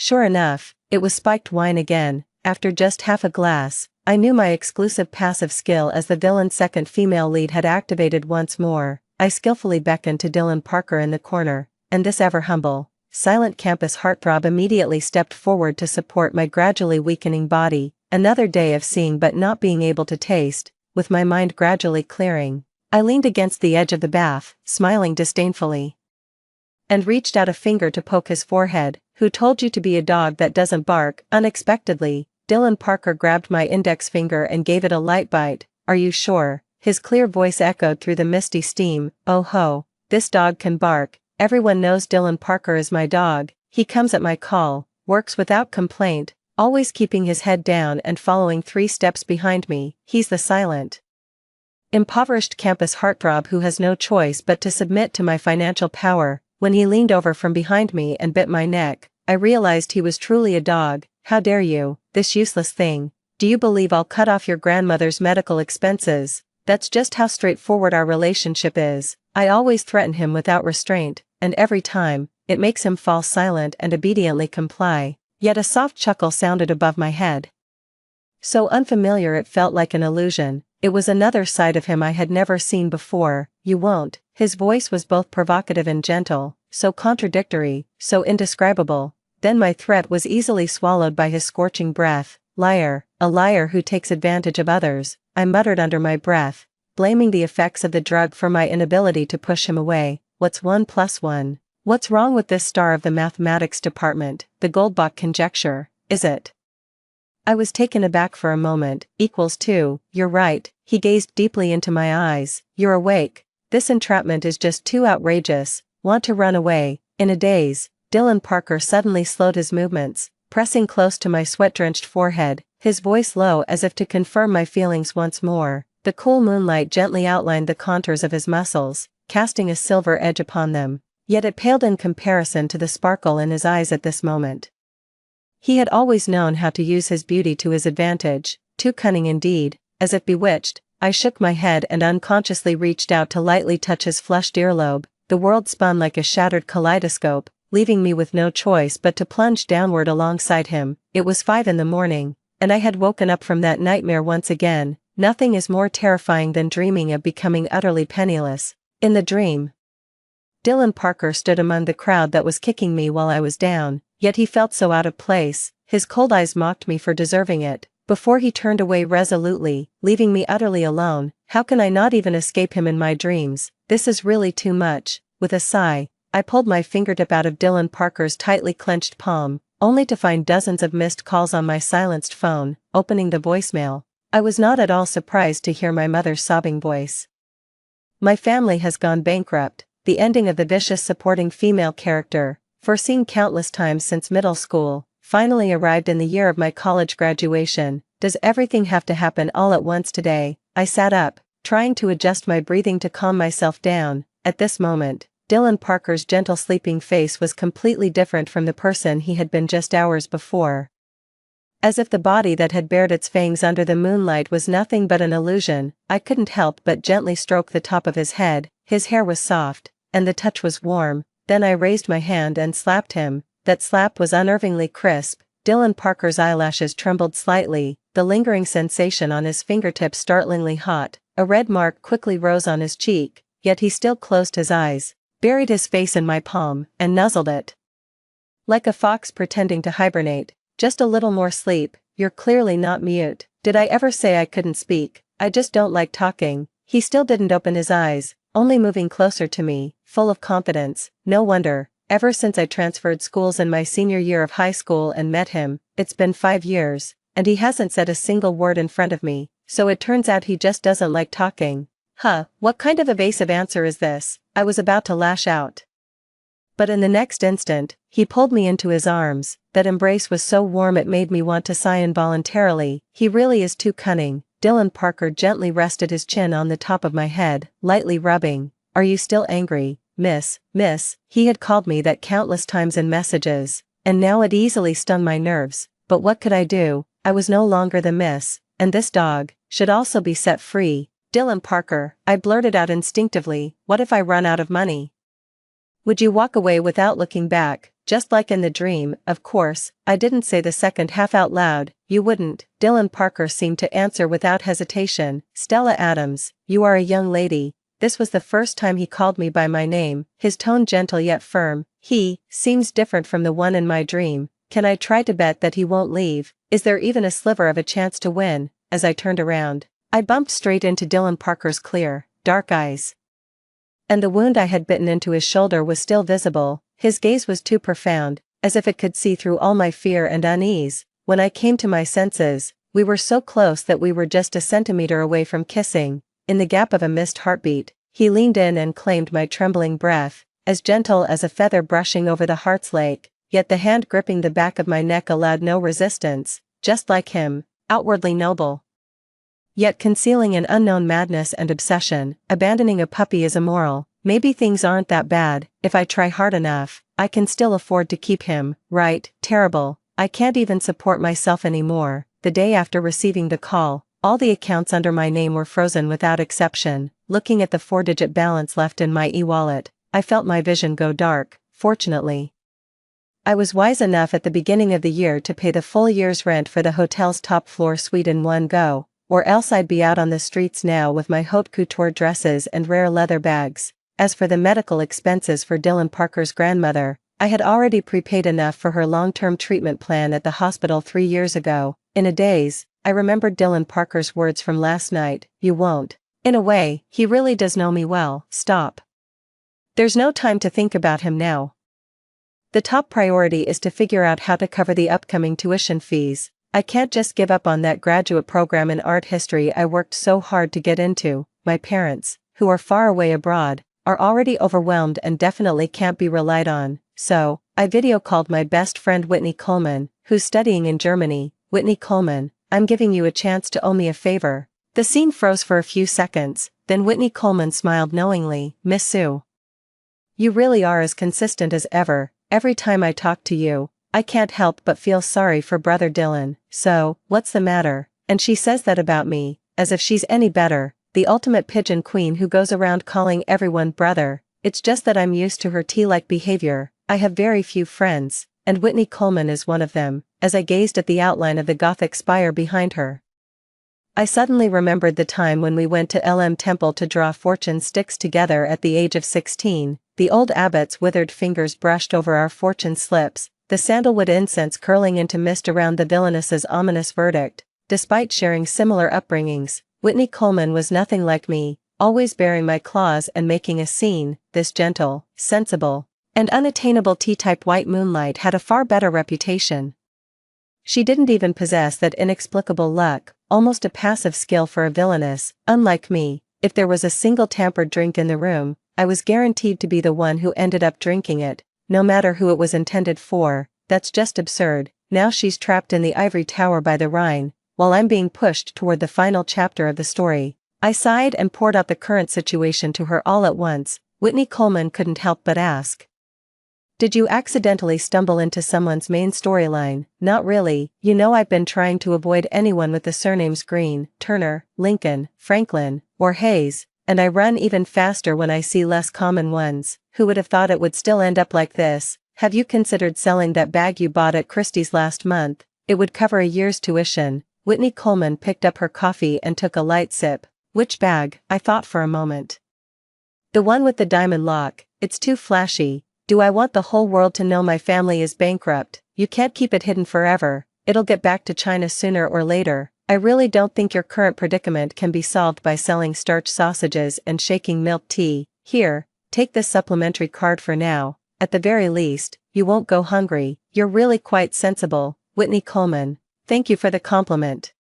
Sure enough, it was spiked wine again. After just half a glass, I knew my exclusive passive skill as the villain's second female lead had activated once more. I skillfully beckoned to Dylan Parker in the corner, and this ever-humble, silent campus heartthrob immediately stepped forward to support my gradually weakening body. Another day of seeing but not being able to taste, with my mind gradually clearing. I leaned against the edge of the bath, smiling disdainfully, and reached out a finger to poke his forehead. Who told you to be a dog that doesn't bark? Unexpectedly, Dylan Parker grabbed my index finger and gave it a light bite. Are you sure? His clear voice echoed through the misty steam. Oh ho, this dog can bark. Everyone knows Dylan Parker is my dog. He comes at my call, works without complaint, always keeping his head down and following 3 steps behind me. He's the silent, impoverished campus heartthrob who has no choice but to submit to my financial power. When he leaned over from behind me and bit my neck, I realized he was truly a dog. How dare you, this useless thing. Do you believe I'll cut off your grandmother's medical expenses? That's just how straightforward our relationship is. I always threaten him without restraint, and every time, it makes him fall silent and obediently comply. Yet a soft chuckle sounded above my head. So unfamiliar it felt like an illusion. It was another side of him I had never seen before. You won't. His voice was both provocative and gentle, so contradictory, so indescribable. Then my threat was easily swallowed by his scorching breath. Liar, a liar who takes advantage of others, I muttered under my breath, blaming the effects of the drug for my inability to push him away. What's 1 + 1? What's wrong with this star of the mathematics department? The Goldbach conjecture, is it? I was taken aback for a moment. Equals 2, you're right. He gazed deeply into my eyes. You're awake. This entrapment is just too outrageous. Want to run away? In a daze, Dylan Parker suddenly slowed his movements, pressing close to my sweat-drenched forehead, his voice low as if to confirm my feelings once more. The cool moonlight gently outlined the contours of his muscles, casting a silver edge upon them, yet it paled in comparison to the sparkle in his eyes at this moment. He had always known how to use his beauty to his advantage, too cunning indeed. As if bewitched, I shook my head and unconsciously reached out to lightly touch his flushed earlobe. The world spun like a shattered kaleidoscope, leaving me with no choice but to plunge downward alongside him. It was 5 in the morning, and I had woken up from that nightmare once again. Nothing is more terrifying than dreaming of becoming utterly penniless. In the dream, Dylan Parker stood among the crowd that was kicking me while I was down, yet he felt so out of place. His cold eyes mocked me for deserving it, before he turned away resolutely, leaving me utterly alone. How can I not even escape him in my dreams? This is really too much. With a sigh, I pulled my fingertip out of Dylan Parker's tightly clenched palm, only to find dozens of missed calls on my silenced phone. Opening the voicemail, I was not at all surprised to hear my mother's sobbing voice. My family has gone bankrupt, the ending of the vicious supporting female character, foreseen countless times since middle school, finally arrived in the year of my college graduation. Does everything have to happen all at once today? I sat up, trying to adjust my breathing to calm myself down. At this moment, Dylan Parker's gentle sleeping face was completely different from the person he had been just hours before. As if the body that had bared its fangs under the moonlight was nothing but an illusion, I couldn't help but gently stroke the top of his head. His hair was soft, and the touch was warm. Then I raised my hand and slapped him. That slap was unnervingly crisp. Dylan Parker's eyelashes trembled slightly, the lingering sensation on his fingertips startlingly hot. A red mark quickly rose on his cheek, yet he still closed his eyes, buried his face in my palm, and nuzzled it. Like a fox pretending to hibernate. Just a little more sleep. You're clearly not mute. Did I ever say I couldn't speak? I just don't like talking. He still didn't open his eyes, only moving closer to me, full of confidence. No wonder. Ever since I transferred schools in my senior year of high school and met him, it's been 5 years, and he hasn't said a single word in front of me, so it turns out he just doesn't like talking. Huh, what kind of evasive answer is this? I was about to lash out. But in the next instant, he pulled me into his arms. That embrace was so warm it made me want to sigh involuntarily. He really is too cunning. Dylan Parker gently rested his chin on the top of my head, lightly rubbing. Are you still angry, miss? He had called me that countless times in messages, and now it easily stung my nerves. But what could I do? I was no longer the miss, and this dog should also be set free. Dylan Parker, I blurted out instinctively, what if I run out of money? Would you walk away without looking back, just like in the dream. Of course, I didn't say the second half out loud. You wouldn't. Dylan Parker seemed to answer without hesitation. Stella Adams, you are a young lady. This was the first time he called me by my name, his tone gentle yet firm. He seems different from the one in my dream. Can I try to bet that he won't leave? Is there even a sliver of a chance to win? As I turned around, I bumped straight into Dylan Parker's clear, dark eyes. And the wound I had bitten into his shoulder was still visible. His gaze was too profound, as if it could see through all my fear and unease. When I came to my senses, we were so close that we were just a centimeter away from kissing. In the gap of a missed heartbeat, he leaned in and claimed my trembling breath, as gentle as a feather brushing over the heart's lake, yet the hand gripping the back of my neck allowed no resistance, just like him, outwardly noble, yet concealing an unknown madness and obsession. Abandoning a puppy is immoral. Maybe things aren't that bad. If I try hard enough, I can still afford to keep him, right? Terrible. I can't even support myself anymore. The day after receiving the call, all the accounts under my name were frozen without exception. Looking at the 4-digit balance left in my e-wallet, I felt my vision go dark. Fortunately, I was wise enough at the beginning of the year to pay the full year's rent for the hotel's top-floor suite in one go, or else I'd be out on the streets now with my haute couture dresses and rare leather bags. As for the medical expenses for Dylan Parker's grandmother, I had already prepaid enough for her long-term treatment plan at the hospital 3 years ago. In a daze, I remembered Dylan Parker's words from last night, "You won't." In a way, he really does know me well. Stop. There's no time to think about him now. The top priority is to figure out how to cover the upcoming tuition fees. I can't just give up on that graduate program in art history I worked so hard to get into. My parents, who are far away abroad, are already overwhelmed and definitely can't be relied on. So, I video called my best friend Whitney Coleman, who's studying in Germany. Whitney Coleman, I'm giving you a chance to owe me a favor. The scene froze for a few seconds, then Whitney Coleman smiled knowingly. Miss Sue, you really are as consistent as ever. Every time I talk to you, I can't help but feel sorry for brother Dylan. So, what's the matter? And she says that about me, as if she's any better, the ultimate pigeon queen who goes around calling everyone brother. It's just that I'm used to her tea-like behavior. I have very few friends, and Whitney Coleman is one of them. As I gazed at the outline of the Gothic spire behind her, I suddenly remembered the time when we went to LM Temple to draw fortune sticks together at the age of 16. The old abbot's withered fingers brushed over our fortune slips, the sandalwood incense curling into mist around the villainess's ominous verdict. Despite sharing similar upbringings, Whitney Coleman was nothing like me, always baring my claws and making a scene. This gentle, sensible, and unattainable tea-type white moonlight had a far better reputation. She didn't even possess that inexplicable luck, almost a passive skill for a villainess. Unlike me, if there was a single tampered drink in the room, I was guaranteed to be the one who ended up drinking it, no matter who it was intended for. That's just absurd. Now she's trapped in the ivory tower by the Rhine, while I'm being pushed toward the final chapter of the story. I sighed and poured out the current situation to her all at once. Whitney Coleman couldn't help but ask, "Did you accidentally stumble into someone's main storyline?" "Not really. You know, I've been trying to avoid anyone with the surnames Green, Turner, Lincoln, Franklin, or Hayes, and I run even faster when I see less common ones. Who would have thought it would still end up like this? Have you considered selling that bag you bought at Christie's last month? It would cover a year's tuition." Whitney Coleman picked up her coffee and took a light sip. "Which bag?" I thought for a moment. "The one with the diamond lock. It's too flashy. Do I want the whole world to know my family is bankrupt? You can't keep it hidden forever. It'll get back to China sooner or later. I really don't think your current predicament can be solved by selling starch sausages and shaking milk tea. Here, take this supplementary card for now. At the very least, you won't go hungry." "You're really quite sensible, Whitney Coleman. Thank you for the compliment.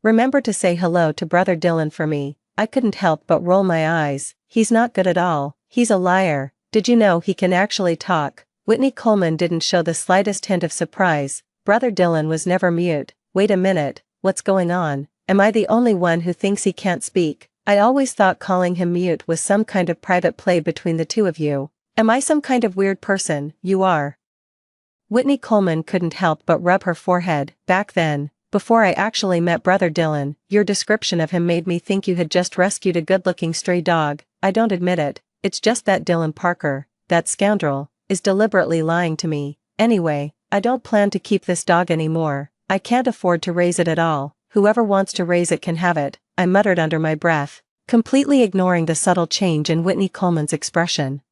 Remember to say hello to brother Dylan for me." I couldn't help but roll my eyes. "He's not good at all. He's a liar. Did you know he can actually talk?" Whitney Coleman didn't show the slightest hint of surprise. Brother Dylan was never mute. Wait a minute, what's going on? Am I the only one who thinks he can't speak? I always thought calling him mute was some kind of private play between the two of you. Am I some kind of weird person? You are. Whitney Coleman couldn't help but rub her forehead. "Back then, before I actually met brother Dylan, your description of him made me think you had just rescued a good-looking stray dog. I don't admit it. It's just that Dylan Parker, that scoundrel, is deliberately lying to me. Anyway, I don't plan to keep this dog anymore. I can't afford to raise it at all. Whoever wants to raise it can have it, I muttered under my breath, completely ignoring the subtle change in Whitney Coleman's expression.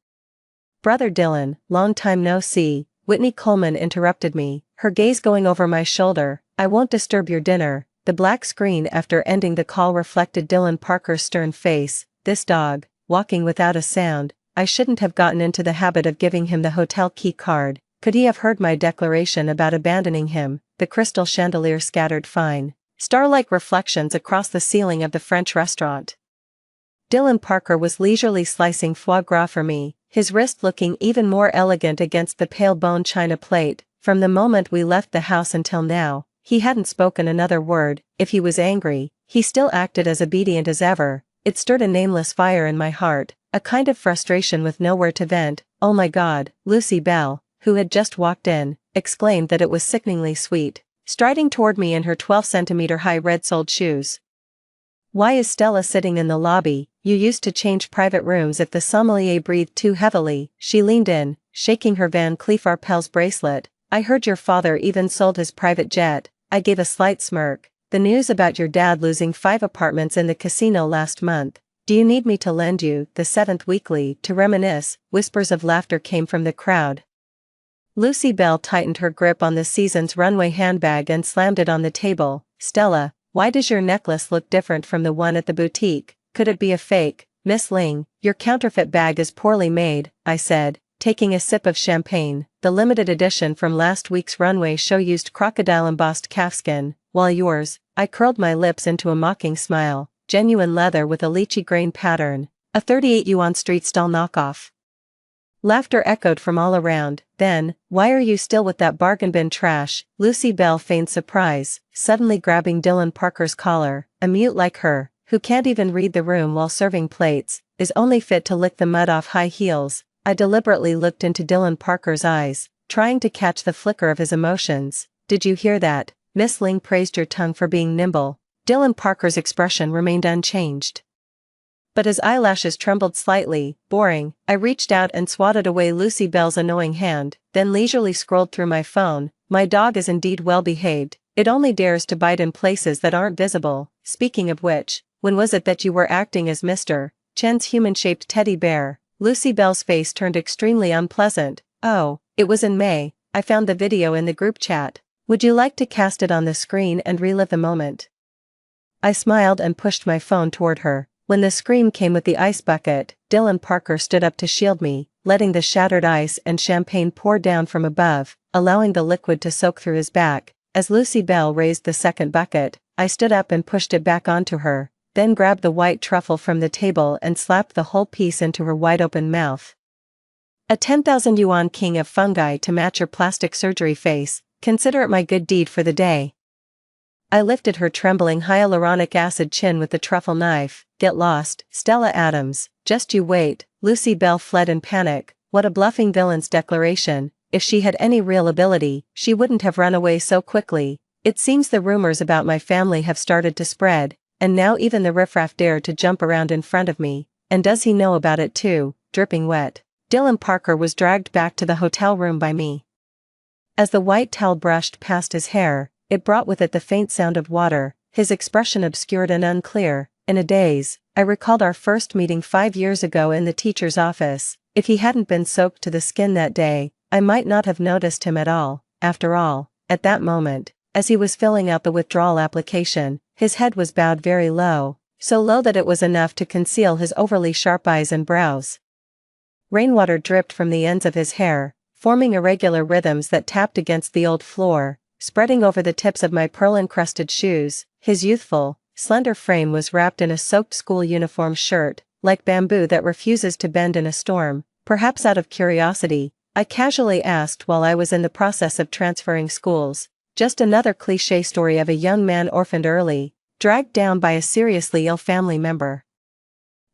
Brother Dylan, long time no see, Whitney Coleman interrupted me, her gaze going over my shoulder. I won't disturb your dinner. The black screen after ending the call reflected Dylan Parker's stern face. This dog, walking without a sound. I shouldn't have gotten into the habit of giving him the hotel key card. Could he have heard my declaration about abandoning him? The crystal chandelier scattered fine, star-like reflections across the ceiling of the French restaurant. Dylan Parker was leisurely slicing foie gras for me, his wrist looking even more elegant against the pale bone china plate. From the moment we left the house until now, he hadn't spoken another word. If he was angry, he still acted as obedient as ever. It stirred a nameless fire in my heart, a kind of frustration with nowhere to vent. Oh my God, Lucy Bell, who had just walked in, exclaimed that it was sickeningly sweet, striding toward me in her 12-centimeter-high red-soled shoes. Why is Stella sitting in the lobby? You used to change private rooms if the sommelier breathed too heavily. She leaned in, shaking her Van Cleef Arpels bracelet. I heard your father even sold his private jet. I gave a slight smirk. The news about your dad losing 5 apartments in the casino last month. Do you need me to lend you the 7th Weekly to reminisce? Whispers of laughter came from the crowd. Lucy Bell tightened her grip on the season's runway handbag and slammed it on the table. Stella, why does your necklace look different from the one at the boutique? Could it be a fake? Miss Ling, your counterfeit bag is poorly made, I said, taking a sip of champagne. The limited edition from last week's runway show used crocodile-embossed calfskin, while yours, I curled my lips into a mocking smile, genuine leather with a lychee grain pattern, a 38 yuan street stall knockoff. Laughter echoed from all around. Then, why are you still with that bargain bin trash? Lucy Bell feigned surprise, suddenly grabbing Dylan Parker's collar. A mute like her, who can't even read the room while serving plates, is only fit to lick the mud off high heels. I deliberately looked into Dylan Parker's eyes, trying to catch the flicker of his emotions. Did you hear that? Miss Ling praised your tongue for being nimble. Dylan Parker's expression remained unchanged, but his eyelashes trembled slightly. Boring. I reached out and swatted away Lucy Bell's annoying hand, then leisurely scrolled through my phone. My dog is indeed well behaved. It only dares to bite in places that aren't visible. Speaking of which, when was it that you were acting as Mr. Chen's human-shaped teddy bear? Lucy Bell's face turned extremely unpleasant. Oh, it was in May. I found the video in the group chat. Would you like to cast it on the screen and relive the moment? I smiled and pushed my phone toward her. When the scream came with the ice bucket, Dylan Parker stood up to shield me, letting the shattered ice and champagne pour down from above, allowing the liquid to soak through his back. As Lucy Bell raised the second bucket, I stood up and pushed it back onto her, then grabbed the white truffle from the table and slapped the whole piece into her wide-open mouth. A 10,000 yuan king of fungi to match your plastic surgery face. Consider it my good deed for the day. I lifted her trembling hyaluronic acid chin with the truffle knife. Get lost, Stella Adams. Just you wait. Lucy Bell fled in panic. What a bluffing villain's declaration. If she had any real ability, she wouldn't have run away so quickly. It seems the rumors about my family have started to spread, and now even the riffraff dare to jump around in front of me. And does he know about it too? Dripping wet, Dylan Parker was dragged back to the hotel room by me. As the white towel brushed past his hair, it brought with it the faint sound of water, his expression obscured and unclear. In a daze, I recalled our first meeting 5 years ago in the teacher's office. If he hadn't been soaked to the skin that day, I might not have noticed him at all. After all, at that moment, as he was filling out the withdrawal application, his head was bowed very low, so low that it was enough to conceal his overly sharp eyes and brows. Rainwater dripped from the ends of his hair, forming irregular rhythms that tapped against the old floor, spreading over the tips of my pearl-encrusted shoes. His youthful, slender frame was wrapped in a soaked school uniform shirt, like bamboo that refuses to bend in a storm. Perhaps out of curiosity, I casually asked while I was in the process of transferring schools. Just another cliché story of a young man orphaned early, dragged down by a seriously ill family member.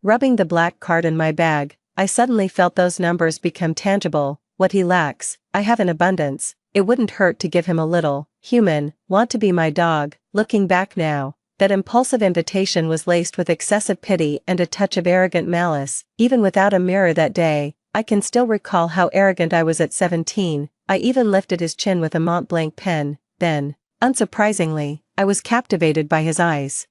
Rubbing the black card in my bag, I suddenly felt those numbers become tangible. What he lacks, I have in abundance. It wouldn't hurt to give him a little. Human, want to be my dog. Looking back now, that impulsive invitation was laced with excessive pity and a touch of arrogant malice. Even without a mirror that day, I can still recall how arrogant I was at 17, I even lifted his chin with a Mont Blanc pen, then, unsurprisingly, I was captivated by his eyes,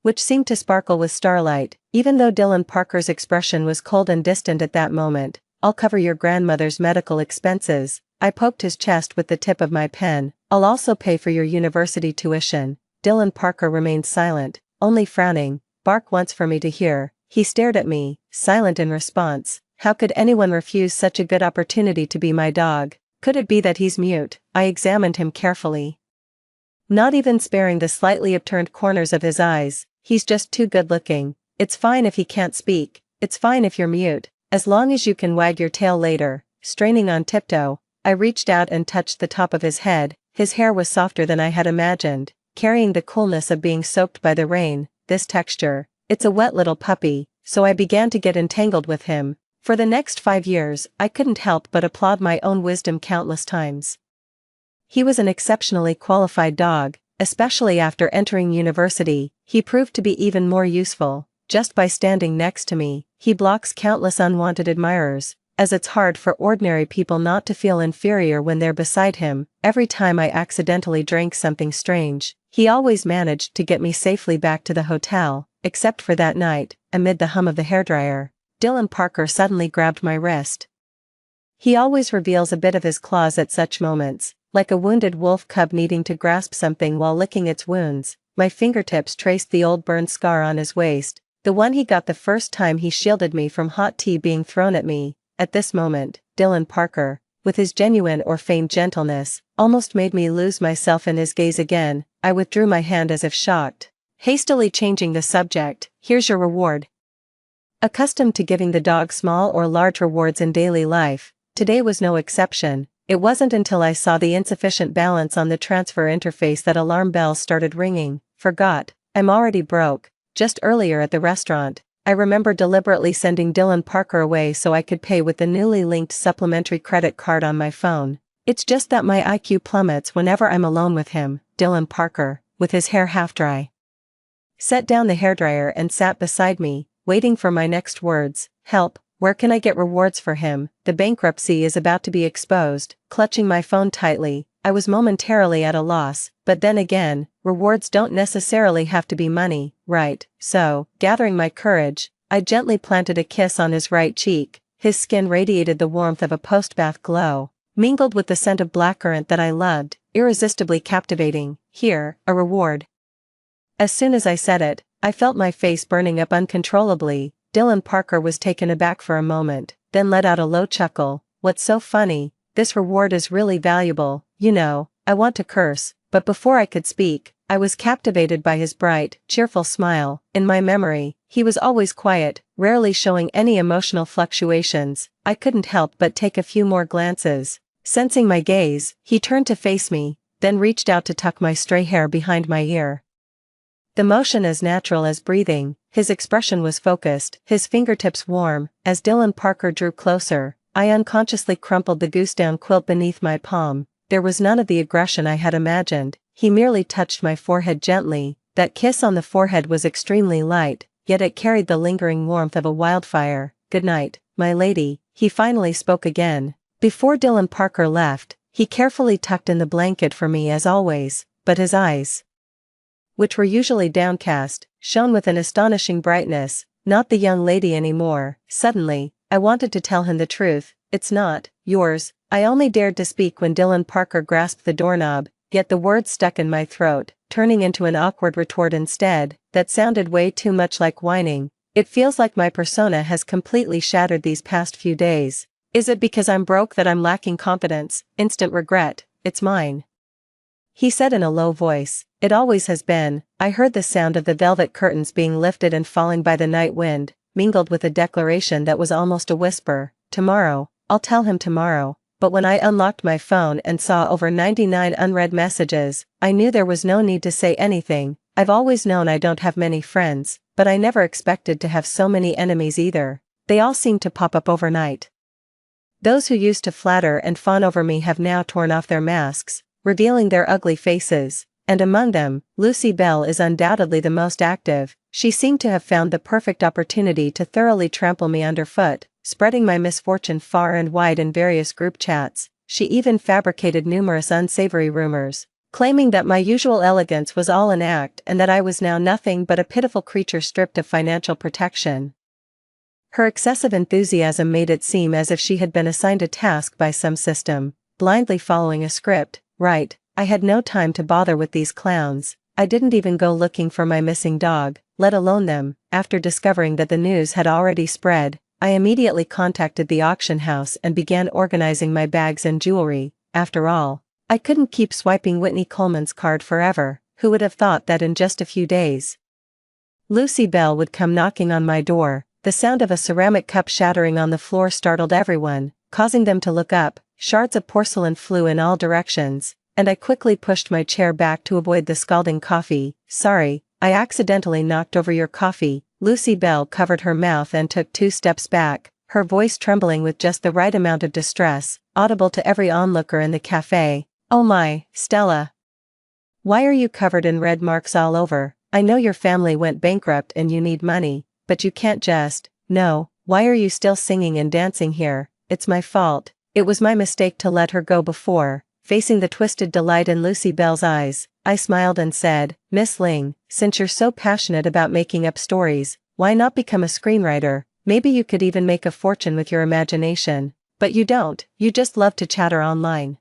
which seemed to sparkle with starlight. Even though Dylan Parker's expression was cold and distant at that moment. "I'll cover your grandmother's medical expenses," I poked his chest with the tip of my pen. "I'll also pay for your university tuition." Dylan Parker remained silent, only frowning. "Bark once for me to hear." He stared at me, silent in response. How could anyone refuse such a good opportunity to be my dog? Could it be that he's mute? I examined him carefully, not even sparing the slightly upturned corners of his eyes. "He's just too good looking. It's fine if he can't speak. It's fine if you're mute. As long as you can wag your tail later." Straining on tiptoe, I reached out and touched the top of his head. His hair was softer than I had imagined, carrying the coolness of being soaked by the rain. This texture. "It's a wet little puppy." So I began to get entangled with him. For the next 5 years, I couldn't help but applaud my own wisdom countless times. He was an exceptionally qualified dog, especially after entering university. He proved to be even more useful. Just by standing next to me, he blocks countless unwanted admirers, as it's hard for ordinary people not to feel inferior when they're beside him. Every time I accidentally drank something strange, he always managed to get me safely back to the hotel, except for that night, amid the hum of the hairdryer. Dylan Parker suddenly grabbed my wrist. He always reveals a bit of his claws at such moments, like a wounded wolf cub needing to grasp something while licking its wounds. My fingertips traced the old burn scar on his waist, the one he got the first time he shielded me from hot tea being thrown at me. At this moment, Dylan Parker, with his genuine or feigned gentleness, almost made me lose myself in his gaze again. I withdrew my hand as if shocked, hastily changing the subject. "Here's your reward." Accustomed to giving the dog small or large rewards in daily life, today was no exception. It wasn't until I saw the insufficient balance on the transfer interface that alarm bells started ringing. Forgot, I'm already broke. Just earlier at the restaurant, I remember deliberately sending Dylan Parker away so I could pay with the newly linked supplementary credit card on my phone. It's just that my IQ plummets whenever I'm alone with him. Dylan Parker, with his hair half dry, set down the hairdryer and sat beside me, waiting for my next words. "Help, where can I get rewards for him? The bankruptcy is about to be exposed." Clutching my phone tightly, I was momentarily at a loss, but then again, rewards don't necessarily have to be money, right? So, gathering my courage, I gently planted a kiss on his right cheek. His skin radiated the warmth of a post-bath glow, mingled with the scent of blackcurrant that I loved, irresistibly captivating. "Here, a reward." As soon as I said it, I felt my face burning up uncontrollably. Dylan Parker was taken aback for a moment, then let out a low chuckle. "What's so funny? This reward is really valuable, you know." I want to curse, but before I could speak, I was captivated by his bright, cheerful smile. In my memory, he was always quiet, rarely showing any emotional fluctuations. I couldn't help but take a few more glances. Sensing my gaze, he turned to face me, then reached out to tuck my stray hair behind my ear. The motion as natural as breathing, his expression was focused, his fingertips warm. As Dylan Parker drew closer, I unconsciously crumpled the goose-down quilt beneath my palm. There was none of the aggression I had imagined. He merely touched my forehead gently. That kiss on the forehead was extremely light, yet it carried the lingering warmth of a wildfire. "Good night, my lady," he finally spoke again. Before Dylan Parker left, he carefully tucked in the blanket for me as always, but his eyes, which were usually downcast, shone with an astonishing brightness. Not the young lady anymore. Suddenly, I wanted to tell him the truth. "It's not yours." I only dared to speak when Dylan Parker grasped the doorknob, yet the words stuck in my throat, turning into an awkward retort instead, that sounded way too much like whining. "It feels like my persona has completely shattered these past few days. Is it because I'm broke that I'm lacking confidence? Instant regret. It's mine," he said in a low voice. "It always has been." I heard the sound of the velvet curtains being lifted and falling by the night wind, mingled with a declaration that was almost a whisper. "Tomorrow, I'll tell him tomorrow." But when I unlocked my phone and saw over 99 unread messages, I knew there was no need to say anything. I've always known I don't have many friends, but I never expected to have so many enemies either. They all seemed to pop up overnight. Those who used to flatter and fawn over me have now torn off their masks, revealing their ugly faces. And among them, Lucy Bell is undoubtedly the most active. She seemed to have found the perfect opportunity to thoroughly trample me underfoot. spreading my misfortune far and wide in various group chats. She even fabricated numerous unsavory rumors, claiming that my usual elegance was all an act and that I was now nothing but a pitiful creature stripped of financial protection. Her excessive enthusiasm made it seem as if she had been assigned a task by some system, blindly following a script. Right, I had no time to bother with these clowns. I didn't even go looking for my missing dog, let alone them. After discovering that the news had already spread, I immediately contacted the auction house and began organizing my bags and jewelry. After all, I couldn't keep swiping Whitney Coleman's card forever. Who would have thought that in just a few days Lucy Bell would come knocking on my door? The sound of a ceramic cup shattering on the floor startled everyone, causing them to look up. Shards of porcelain flew in all directions, and I quickly pushed my chair back to avoid the scalding coffee. Sorry, I accidentally knocked over your coffee. Lucy Bell covered her mouth and took 2 steps back, her voice trembling with just the right amount of distress, audible to every onlooker in the cafe. Oh my, Stella. Why are you covered in red marks all over? I know your family went bankrupt and you need money, but you can't just. No, why are you still singing and dancing here? It's my fault. It was my mistake to let her go before. Facing the twisted delight in Lucy Bell's eyes, I smiled and said, Miss Ling, since you're so passionate about making up stories, why not become a screenwriter? Maybe you could even make a fortune with your imagination. But you don't, you just love to chatter online.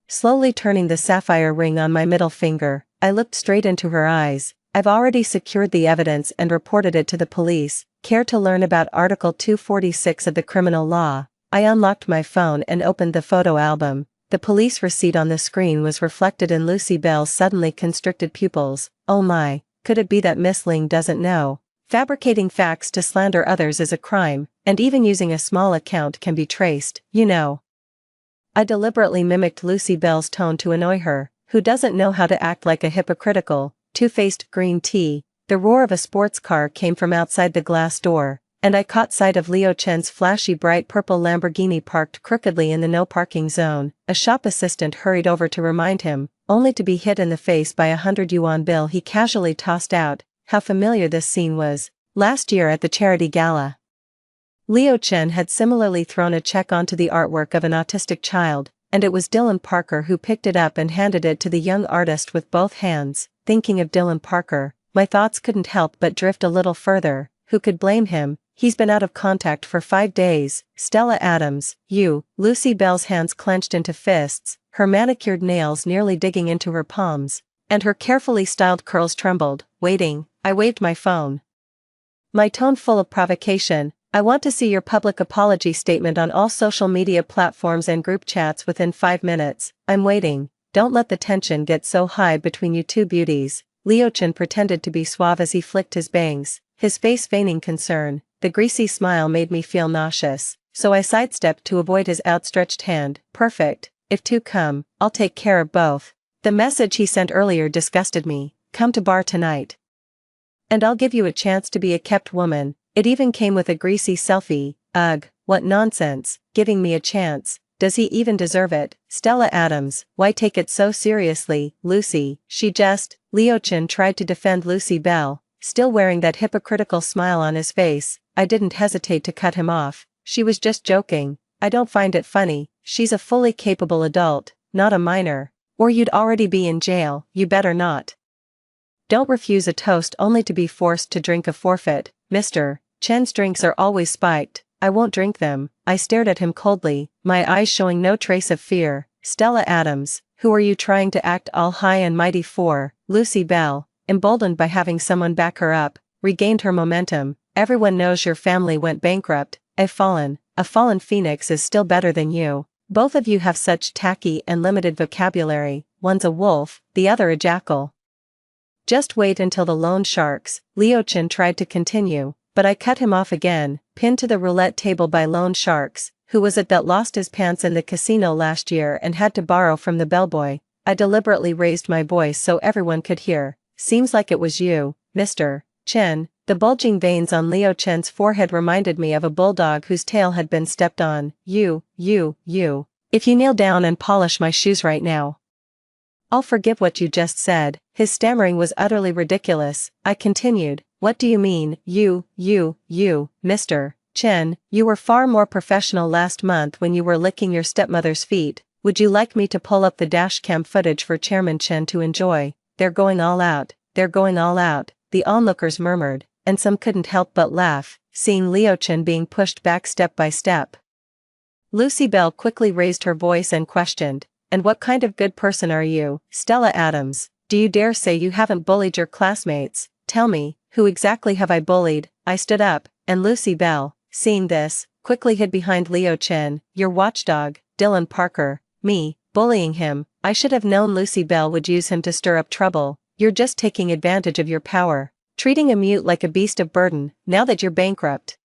Slowly turning the sapphire ring on my middle finger, I looked straight into her eyes. I've already secured the evidence and reported it to the police. Care to learn about Article 246 of the criminal law? I unlocked my phone and opened the photo album. The police receipt on the screen was reflected in Lucy Bell's suddenly constricted pupils. Oh my, could it be that Miss Ling doesn't know? Fabricating facts to slander others is a crime, and even using a small account can be traced, you know. I deliberately mimicked Lucy Bell's tone to annoy her, who doesn't know how to act like a hypocritical, two-faced green tea. The roar of a sports car came from outside the glass door, and I caught sight of Leo Chen's flashy bright purple Lamborghini parked crookedly in the no parking zone. A shop assistant hurried over to remind him, only to be hit in the face by a 100 yuan bill he casually tossed out. How familiar this scene was. Last year at the charity gala, Leo Chen had similarly thrown a check onto the artwork of an autistic child, and it was Dylan Parker who picked it up and handed it to the young artist with both hands. Thinking of Dylan Parker, my thoughts couldn't help but drift a little further. Who could blame him? He's been out of contact for 5 days. Stella Adams, you. Lucy Bell's hands clenched into fists, her manicured nails nearly digging into her palms, and her carefully styled curls trembled. Waiting, I waved my phone. My tone full of provocation. I want to see your public apology statement on all social media platforms and group chats within 5 minutes. I'm waiting. Don't let the tension get so high between you two beauties. Leo Chen pretended to be suave as he flicked his bangs, his face feigning concern. The greasy smile made me feel nauseous, so I sidestepped to avoid his outstretched hand. Perfect. If two come, I'll take care of both. The message he sent earlier disgusted me. Come to bar tonight, and I'll give you a chance to be a kept woman. It even came with a greasy selfie. Ugh, what nonsense. Giving me a chance. Does he even deserve it? Stella Adams, why take it so seriously, Lucy? She just. Leo Chen tried to defend Lucy Bell, still wearing that hypocritical smile on his face. I didn't hesitate to cut him off. She was just joking. I don't find it funny. She's a fully capable adult, not a minor. Or you'd already be in jail. You better not. Don't refuse a toast only to be forced to drink a forfeit. Mr. Chen's drinks are always spiked. I won't drink them. I stared at him coldly, my eyes showing no trace of fear. Stella Adams, who are you trying to act all high and mighty for? Lucy Bell, emboldened by having someone back her up, regained her momentum. Everyone knows your family went bankrupt. A fallen phoenix is still better than you. Both of you have such tacky and limited vocabulary. One's a wolf, the other a jackal. Just wait until the loan sharks. Leo Chen tried to continue, but I cut him off again, pinned to the roulette table by loan sharks. Who was it that lost his pants in the casino last year and had to borrow from the bellboy? I deliberately raised my voice so everyone could hear. Seems like it was you, Mr. Chen. The bulging veins on Leo Chen's forehead reminded me of a bulldog whose tail had been stepped on. You. If you kneel down and polish my shoes right now, I'll forgive what you just said. His stammering was utterly ridiculous. I continued, what do you mean, you, Mr. Chen, you were far more professional last month when you were licking your stepmother's feet. Would you like me to pull up the dashcam footage for Chairman Chen to enjoy? They're going all out, they're going all out, the onlookers murmured, and some couldn't help but laugh, seeing Liu Chen being pushed back step by step. Lucy Bell quickly raised her voice and questioned, and what kind of good person are you, Stella Adams? Do you dare say you haven't bullied your classmates? Tell me, who exactly have I bullied? I stood up, and Lucy Bell, seeing this, quickly hid behind Liu Chen. Your watchdog, Dylan Parker. Me, bullying him? I should have known Lucy Bell would use him to stir up trouble. You're just taking advantage of your power, treating a mute like a beast of burden, now that you're bankrupt.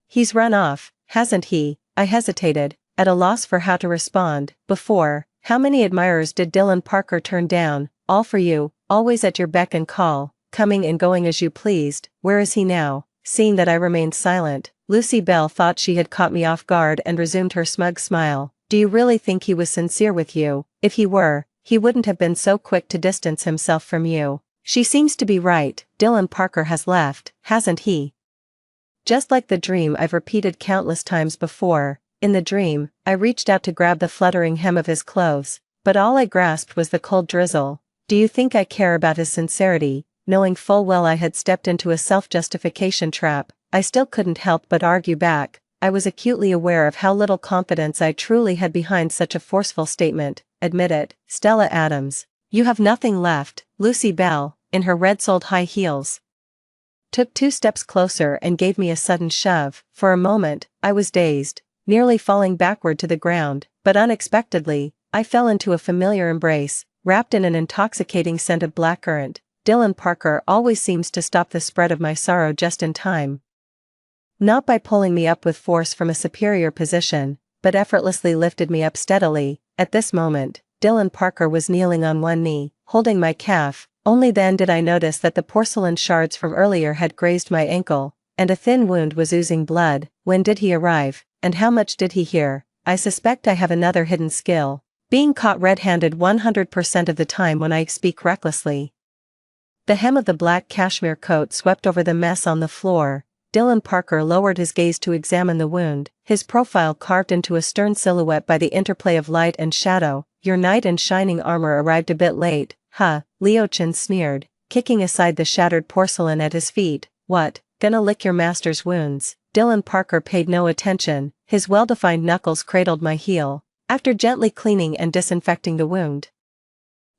He's run off, hasn't he? I hesitated, at a loss for how to respond. Before, how many admirers did Dylan Parker turn down? All for you, always at your beck and call, coming and going as you pleased. Where is he now? Seeing that I remained silent, Lucy Bell thought she had caught me off guard and resumed her smug smile. Do you really think he was sincere with you? If he were, he wouldn't have been so quick to distance himself from you. She seems to be right, Dylan Parker has left, hasn't he? Just like the dream I've repeated countless times before. In the dream, I reached out to grab the fluttering hem of his clothes, but all I grasped was the cold drizzle. Do you think I care about his sincerity? Knowing full well I had stepped into a self-justification trap, I still couldn't help but argue back. I was acutely aware of how little confidence I truly had behind such a forceful statement. Admit it, Stella Adams. You have nothing left. Lucy Bell, in her red-soled high heels, took 2 steps closer and gave me a sudden shove. For a moment, I was dazed, nearly falling backward to the ground, but unexpectedly, I fell into a familiar embrace, wrapped in an intoxicating scent of blackcurrant. Dylan Parker always seems to stop the spread of my sorrow just in time. Not by pulling me up with force from a superior position, but effortlessly lifted me up steadily. At this moment, Dylan Parker was kneeling on one knee, holding my calf. Only then did I notice that the porcelain shards from earlier had grazed my ankle, and a thin wound was oozing blood. When did he arrive, and how much did he hear? I suspect I have another hidden skill, being caught red-handed 100% of the time when I speak recklessly. The hem of the black cashmere coat swept over the mess on the floor. Dylan Parker lowered his gaze to examine the wound, his profile carved into a stern silhouette by the interplay of light and shadow. Your knight in shining armor arrived a bit late, huh? Liu Chen sneered, kicking aside the shattered porcelain at his feet. What, gonna lick your master's wounds? Dylan Parker paid no attention, his well-defined knuckles cradled my heel. After gently cleaning and disinfecting the wound,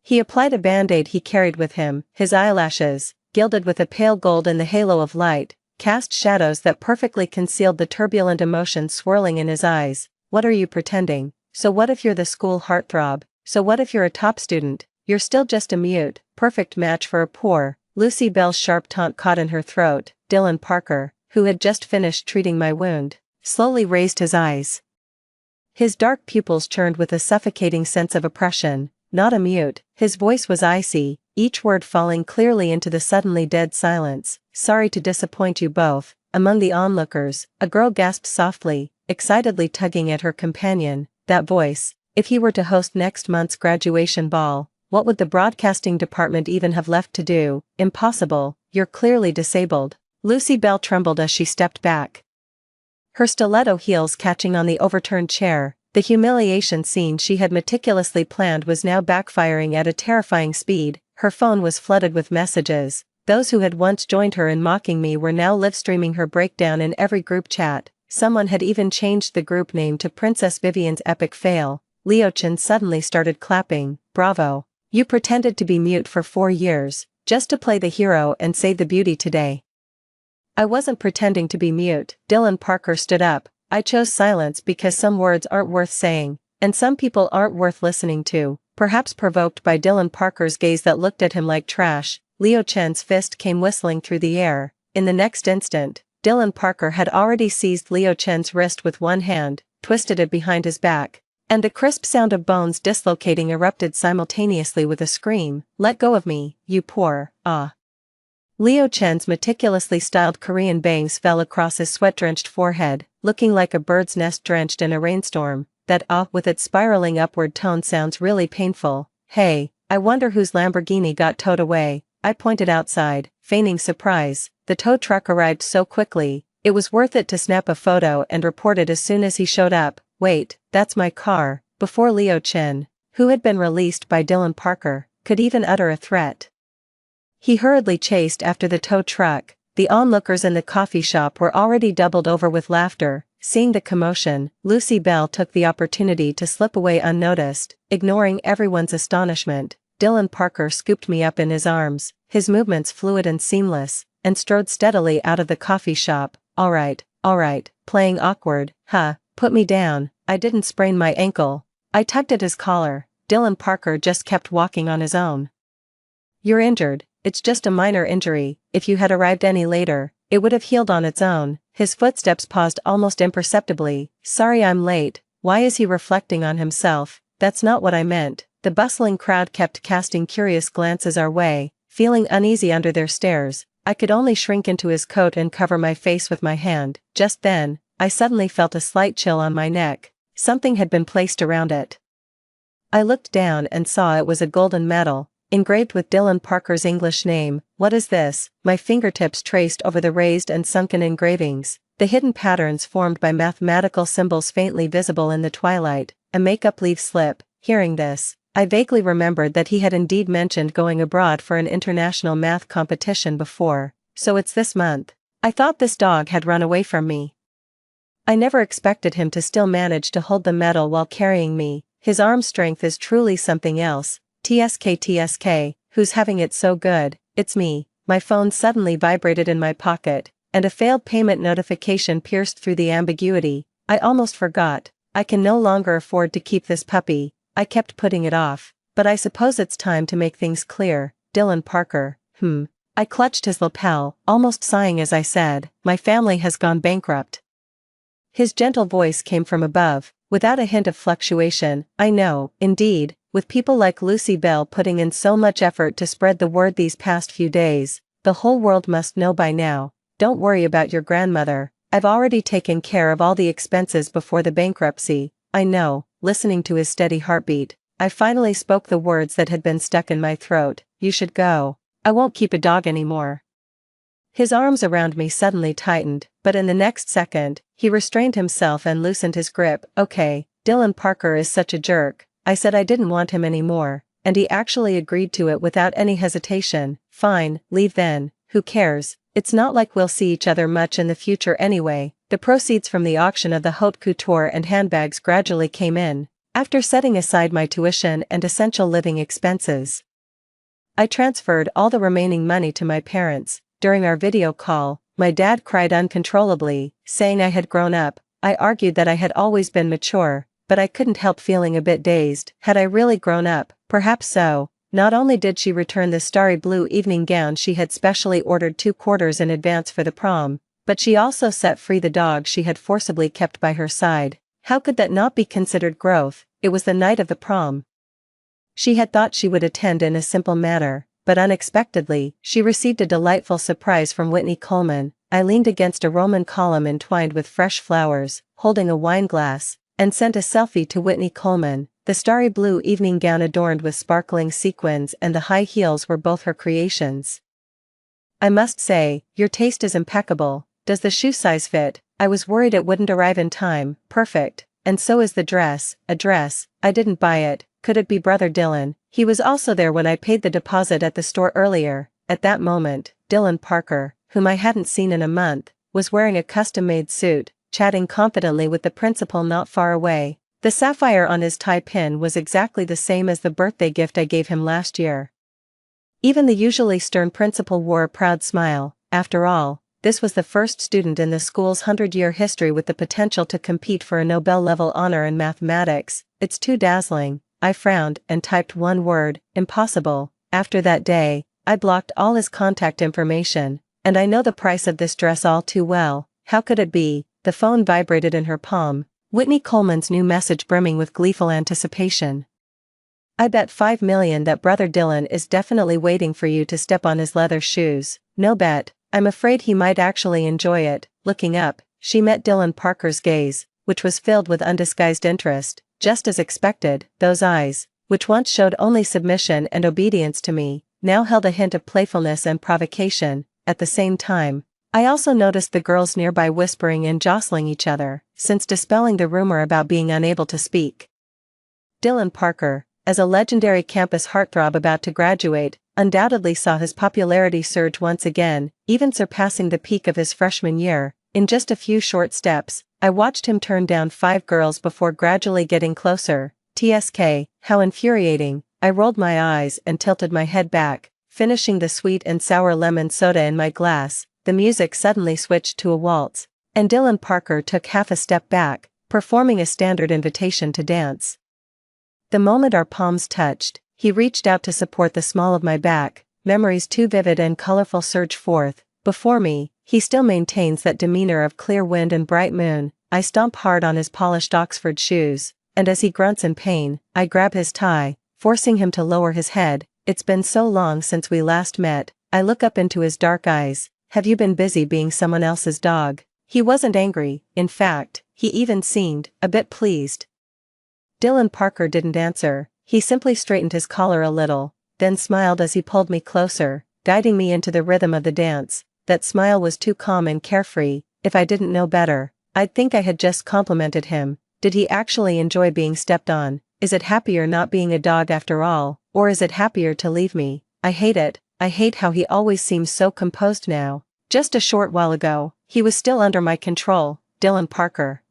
he applied a band-aid he carried with him. His eyelashes, gilded with a pale gold in the halo of light, cast shadows that perfectly concealed the turbulent emotion swirling in his eyes. What are you pretending? So what if you're the school heartthrob? So what if you're a top student? You're still just a mute, perfect match for a poor. Lucy Bell's sharp taunt caught in her throat. Dylan Parker, who had just finished treating my wound, slowly raised his eyes. His dark pupils churned with a suffocating sense of oppression. Not a mute, his voice was icy, each word falling clearly into the suddenly dead silence. Sorry to disappoint you both. Among the onlookers, a girl gasped softly, excitedly tugging at her companion. That voice, if he were to host next month's graduation ball, what would the broadcasting department even have left to do? Impossible, you're clearly disabled. Lucy Bell trembled as she stepped back, her stiletto heels catching on the overturned chair. The humiliation scene she had meticulously planned was now backfiring at a terrifying speed. Her phone was flooded with messages. Those who had once joined her in mocking me were now live-streaming her breakdown in every group chat. Someone had even changed the group name to Princess Vivian's Epic Fail. Liu Chen suddenly started clapping. Bravo. You pretended to be mute for 4 years, just to play the hero and save the beauty today. I wasn't pretending to be mute. Dylan Parker stood up. I chose silence because some words aren't worth saying, and some people aren't worth listening to. Perhaps provoked by Dylan Parker's gaze that looked at him like trash, Liu Chen's fist came whistling through the air. In the next instant, Dylan Parker had already seized Liu Chen's wrist with one hand, twisted it behind his back, and the crisp sound of bones dislocating erupted simultaneously with a scream. Let go of me, you poor, Liu Chen's meticulously styled Korean bangs fell across his sweat-drenched forehead, looking like a bird's nest drenched in a rainstorm. That with its spiraling upward tone sounds really painful. Hey, I wonder whose Lamborghini got towed away. I pointed outside, feigning surprise. The tow truck arrived so quickly, It was worth it to snap a photo and report it as soon as he showed up. Wait, that's my car, before Leo Chin, who had been released by Dylan Parker, could even utter a threat. He hurriedly chased after the tow truck. The onlookers in the coffee shop were already doubled over with laughter. Seeing the commotion, Lucy Bell took the opportunity to slip away unnoticed, ignoring everyone's astonishment. Dylan Parker scooped me up in his arms, his movements fluid and seamless, and strode steadily out of the coffee shop. All right, playing awkward, huh? Put me down, I didn't sprain my ankle. I tugged at his collar. Dylan Parker just kept walking on his own. You're injured. It's just a minor injury. If you had arrived any later, it would have healed on its own. His footsteps paused almost imperceptibly. Sorry I'm late. Why is he reflecting on himself? That's not what I meant. The bustling crowd kept casting curious glances our way. Feeling uneasy under their stares, I could only shrink into his coat and cover my face with my hand. Just then, I suddenly felt a slight chill on my neck. Something had been placed around it. I looked down and saw it was a golden medal, engraved with Dylan Parker's English name. What is this? My fingertips traced over the raised and sunken engravings, the hidden patterns formed by mathematical symbols faintly visible in the twilight. A makeup leaf slip. Hearing this, I vaguely remembered that he had indeed mentioned going abroad for an international math competition before. So it's this month. I thought this dog had run away from me. I never expected him to still manage to hold the medal while carrying me. His arm strength is truly something else. TSK, who's having it so good? It's me. My phone suddenly vibrated in my pocket, and a failed payment notification pierced through the ambiguity. I almost forgot. I can no longer afford to keep this puppy. I kept putting it off, but I suppose it's time to make things clear. Dylan Parker. I clutched his lapel, almost sighing as I said, my family has gone bankrupt. His gentle voice came from above, without a hint of fluctuation. I know, indeed, with people like Lucy Bell putting in so much effort to spread the word these past few days, the whole world must know by now. Don't worry about your grandmother. I've already taken care of all the expenses before the bankruptcy. I know. Listening to his steady heartbeat, I finally spoke the words that had been stuck in my throat. You should go. I won't keep a dog anymore. His arms around me suddenly tightened, but in the next second, he restrained himself and loosened his grip. Okay, Dylan Parker is such a jerk. I said I didn't want him anymore, and he actually agreed to it without any hesitation. Fine, leave then. Who cares? It's not like we'll see each other much in the future anyway. The proceeds from the auction of the haute couture and handbags gradually came in, after setting aside my tuition and essential living expenses. I transferred all the remaining money to my parents. During our video call, my dad cried uncontrollably, saying I had grown up. I argued that I had always been mature, but I couldn't help feeling a bit dazed. Had I really grown up? Perhaps so. Not only did she return the starry blue evening gown she had specially ordered 2 quarters in advance for the prom, but she also set free the dog she had forcibly kept by her side. How could that not be considered growth? It was the night of the prom. She had thought she would attend in a simple manner, but unexpectedly, she received a delightful surprise from Whitney Coleman. I leaned against a Roman column entwined with fresh flowers, holding a wine glass, and sent a selfie to Whitney Coleman. The starry blue evening gown adorned with sparkling sequins and the high heels were both her creations. I must say, your taste is impeccable. Does the shoe size fit? I was worried it wouldn't arrive in time. Perfect. And so is the dress. A dress. I didn't buy it. Could it be Brother Dylan? He was also there when I paid the deposit at the store earlier. At that moment, Dylan Parker, whom I hadn't seen in a month, was wearing a custom-made suit, chatting confidently with the principal not far away. The sapphire on his tie pin was exactly the same as the birthday gift I gave him last year. Even the usually stern principal wore a proud smile. After all, this was the first student in the school's 100-year history with the potential to compete for a Nobel-level honor in mathematics. It's too dazzling. I frowned and typed one word, impossible. After that day, I blocked all his contact information, and I know the price of this dress all too well. How could it be? The phone vibrated in her palm. Whitney Coleman's new message brimming with gleeful anticipation. I bet $5 million that Brother Dylan is definitely waiting for you to step on his leather shoes. No bet. I'm afraid he might actually enjoy it. Looking up, she met Dylan Parker's gaze, which was filled with undisguised interest. Just as expected, those eyes, which once showed only submission and obedience to me, now held a hint of playfulness and provocation. At the same time, I also noticed the girls nearby whispering and jostling each other, since dispelling the rumor about being unable to speak. Dylan Parker, as a legendary campus heartthrob about to graduate, undoubtedly saw his popularity surge once again, even surpassing the peak of his freshman year. In just a few short steps, I watched him turn down 5 girls before gradually getting closer. TSK, how infuriating. I rolled my eyes and tilted my head back, finishing the sweet and sour lemon soda in my glass. The music suddenly switched to a waltz, and Dylan Parker took half a step back, performing a standard invitation to dance. The moment our palms touched, he reached out to support the small of my back. Memories too vivid and colorful surge forth. Before me, he still maintains that demeanor of clear wind and bright moon. I stomp hard on his polished Oxford shoes, and as he grunts in pain, I grab his tie, forcing him to lower his head. It's been so long since we last met. I look up into his dark eyes. Have you been busy being someone else's dog? He wasn't angry, in fact, he even seemed a bit pleased. Dylan Parker didn't answer. He simply straightened his collar a little, then smiled as he pulled me closer, guiding me into the rhythm of the dance. That smile was too calm and carefree. If I didn't know better, I'd think I had just complimented him. Did he actually enjoy being stepped on? Is it happier not being a dog after all, or is it happier to leave me? I hate it. I hate how he always seems so composed now. Just a short while ago, he was still under my control. Dylan Parker,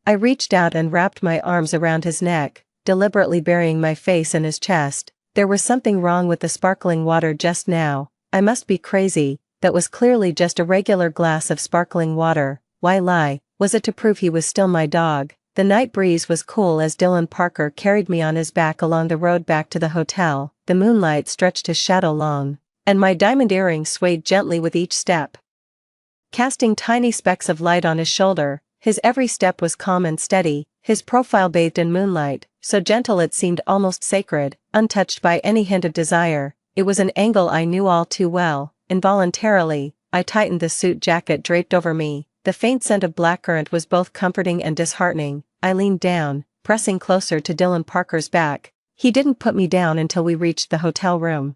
I reached out and wrapped my arms around his neck, deliberately burying my face in his chest. There was something wrong with the sparkling water just now. I must be crazy. That was clearly just a regular glass of sparkling water. Why lie? Was it to prove he was still my dog? The night breeze was cool as Dylan Parker carried me on his back along the road back to the hotel. The moonlight stretched his shadow long, and my diamond earrings swayed gently with each step, casting tiny specks of light on his shoulder. His every step was calm and steady, his profile bathed in moonlight, so gentle it seemed almost sacred, untouched by any hint of desire. It was an angle I knew all too well. Involuntarily, I tightened the suit jacket draped over me. The faint scent of blackcurrant was both comforting and disheartening. I leaned down, pressing closer to Dylan Parker's back. He didn't put me down until we reached the hotel room.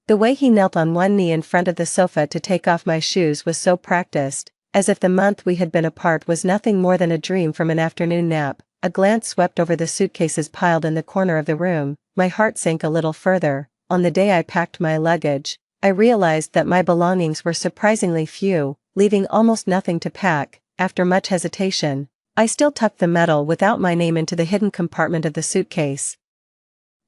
The way he knelt on one knee in front of the sofa to take off my shoes was so practiced, as if the month we had been apart was nothing more than a dream from an afternoon nap. A glance swept over the suitcases piled in the corner of the room. My heart sank a little further. On the day I packed my luggage, I realized that my belongings were surprisingly few, leaving almost nothing to pack. After much hesitation, I still tucked the medal without my name into the hidden compartment of the suitcase.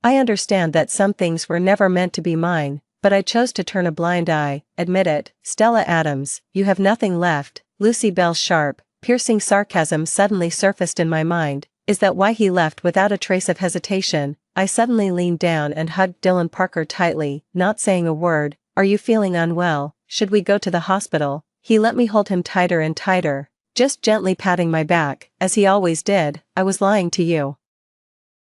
I understand that some things were never meant to be mine, but I chose to turn a blind eye. Admit it. Stella Adams, you have nothing left. Lucy Bell's sharp, piercing sarcasm suddenly surfaced in my mind. Is that why he left without a trace of hesitation? I suddenly leaned down and hugged Dylan Parker tightly, not saying a word. Are you feeling unwell? Should we go to the hospital? He let me hold him tighter and tighter, just gently patting my back, as he always did. I was lying to you.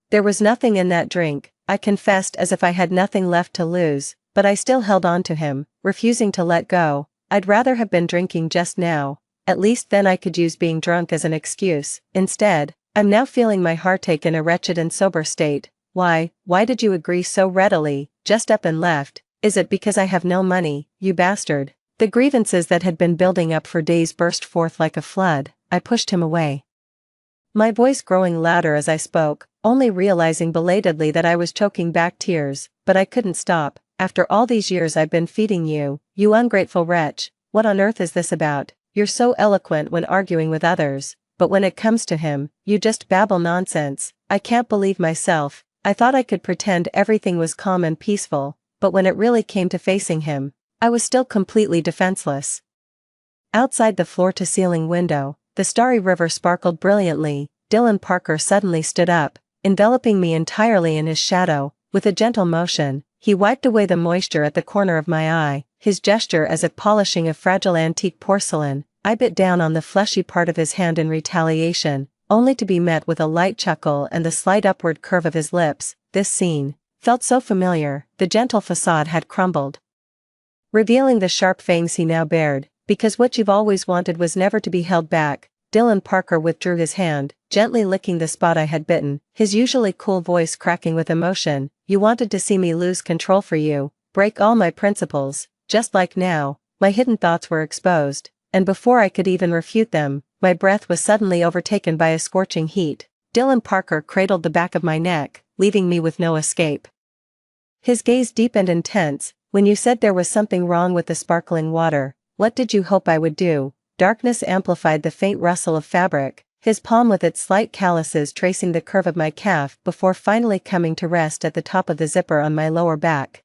There was nothing in that drink, I confessed as if I had nothing left to lose, but I still held on to him, refusing to let go. I'd rather have been drinking just now. At least then I could use being drunk as an excuse. Instead, I'm now feeling my heartache in a wretched and sober state. Why did you agree so readily? Just up and left. Is it because I have no money, you bastard? The grievances that had been building up for days burst forth like a flood. I pushed him away, my voice growing louder as I spoke, only realizing belatedly that I was choking back tears, but I couldn't stop. After all these years I've been feeding you, you ungrateful wretch. What on earth is this about? You're so eloquent when arguing with others, but when it comes to him, you just babble nonsense. I can't believe myself. I thought I could pretend everything was calm and peaceful, but when it really came to facing him, I was still completely defenseless. Outside the floor-to-ceiling window, the starry river sparkled brilliantly. Dylan Parker suddenly stood up, enveloping me entirely in his shadow. With a gentle motion, he wiped away the moisture at the corner of my eye, his gesture as if polishing a fragile antique porcelain. I bit down on the fleshy part of his hand in retaliation, only to be met with a light chuckle and the slight upward curve of his lips. This scene felt so familiar. The gentle facade had crumbled, revealing the sharp fangs he now bared. Because what you've always wanted was never to be held back. Dylan Parker withdrew his hand, gently licking the spot I had bitten, his usually cool voice cracking with emotion. You wanted to see me lose control for you, break all my principles, just like now. My hidden thoughts were exposed, and before I could even refute them, my breath was suddenly overtaken by a scorching heat. Dylan Parker cradled the back of my neck, leaving me with no escape. His gaze deep and intense. When you said there was something wrong with the sparkling water, what did you hope I would do? Darkness amplified the faint rustle of fabric, his palm with its slight calluses tracing the curve of my calf before finally coming to rest at the top of the zipper on my lower back.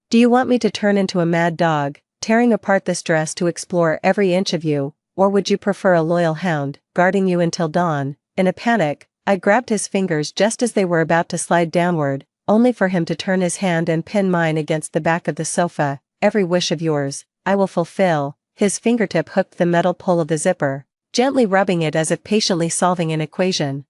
Do you want me to turn into a mad dog, tearing apart this dress to explore every inch of you, or would you prefer a loyal hound, guarding you until dawn? In a panic, I grabbed his fingers just as they were about to slide downward, only for him to turn his hand and pin mine against the back of the sofa. Every wish of yours, I will fulfill. His fingertip hooked the metal pull of the zipper, gently rubbing it as if patiently solving an equation.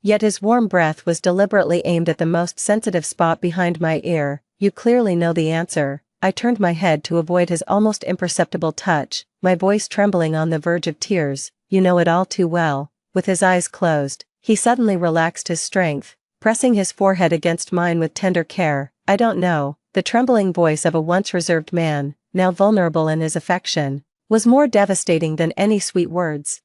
Yet his warm breath was deliberately aimed at the most sensitive spot behind my ear. You clearly know the answer. I turned my head to avoid his almost imperceptible touch, my voice trembling on the verge of tears. You know it all too well. With his eyes closed, he suddenly relaxed his strength, pressing his forehead against mine with tender care. I don't know. The trembling voice of a once reserved man, now vulnerable in his affection, was more devastating than any sweet words.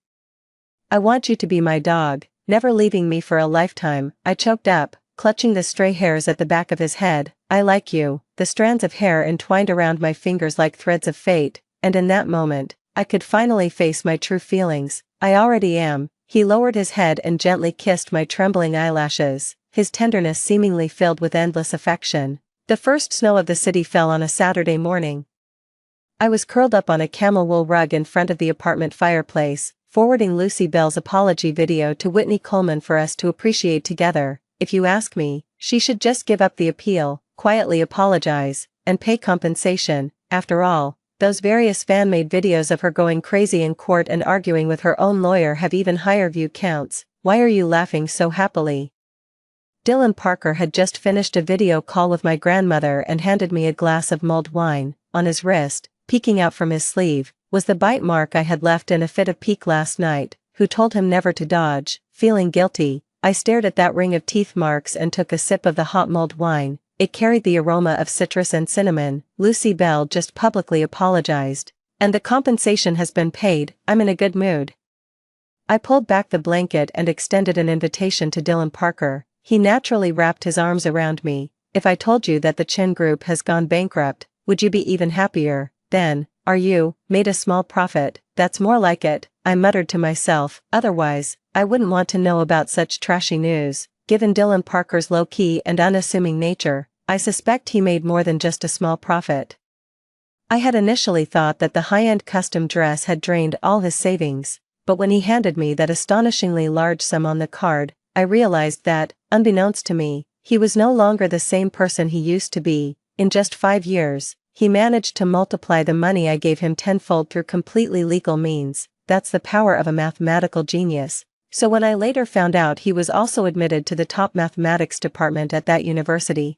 I want you to be my dog, never leaving me for a lifetime. I choked up, clutching the stray hairs at the back of his head. I like you. The strands of hair entwined around my fingers like threads of fate, and in that moment, I could finally face my true feelings. I already am. He lowered his head and gently kissed my trembling eyelashes, his tenderness seemingly filled with endless affection. The first snow of the city fell on a Saturday morning. I was curled up on a camel wool rug in front of the apartment fireplace, forwarding Lucy Bell's apology video to Whitney Coleman for us to appreciate together. If you ask me, she should just give up the appeal, quietly apologize, and pay compensation. After all, those various fan-made videos of her going crazy in court and arguing with her own lawyer have even higher view counts. Why are you laughing so happily? Dylan Parker had just finished a video call with my grandmother and handed me a glass of mulled wine. On his wrist, peeking out from his sleeve, was the bite mark I had left in a fit of pique last night. Who told him never to dodge? Feeling guilty, I stared at that ring of teeth marks and took a sip of the hot mulled wine. It carried the aroma of citrus and cinnamon. Lucy Bell just publicly apologized, and the compensation has been paid. I'm in a good mood. I pulled back the blanket and extended an invitation to Dylan Parker. He naturally wrapped his arms around me. If I told you that the Chin Group has gone bankrupt, would you be even happier? Then, are you, made a small profit? That's more like it, I muttered to myself. Otherwise, I wouldn't want to know about such trashy news. Given Dylan Parker's low-key and unassuming nature, I suspect he made more than just a small profit. I had initially thought that the high-end custom dress had drained all his savings, but when he handed me that astonishingly large sum on the card, I realized that, unbeknownst to me, he was no longer the same person he used to be. In just 5 years, he managed to multiply the money I gave him tenfold through completely legal means. That's the power of a mathematical genius. So when I later found out he was also admitted to the top mathematics department at that university,